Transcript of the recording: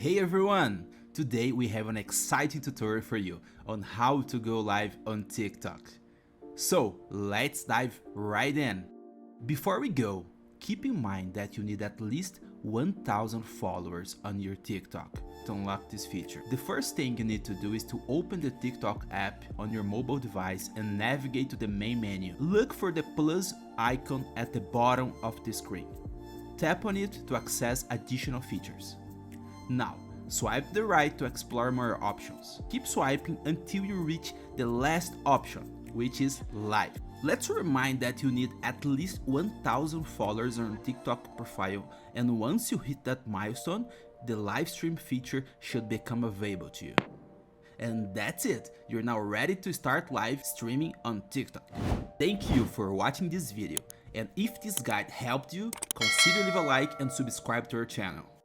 Hey everyone! Today we have an exciting tutorial for you on how to go live on TikTok. So let's dive right in. Before we go, keep in mind that you need at least 1000 followers on your TikTok to unlock this feature. The first thing you need to do is to open the TikTok app on your mobile device and navigate to the main menu. Look for the plus icon at the bottom of the screen. Tap on it to access additional features. Now, swipe the right to explore more options. Keep swiping until you reach the last option, which is live. Let's remind that you need at least 1000 followers on your TikTok profile, and once you hit that milestone, the live stream feature should become available to you. And that's it, you're now ready to start live streaming on TikTok. Thank you for watching this video, and if this guide helped you, consider leave a like and subscribe to our channel.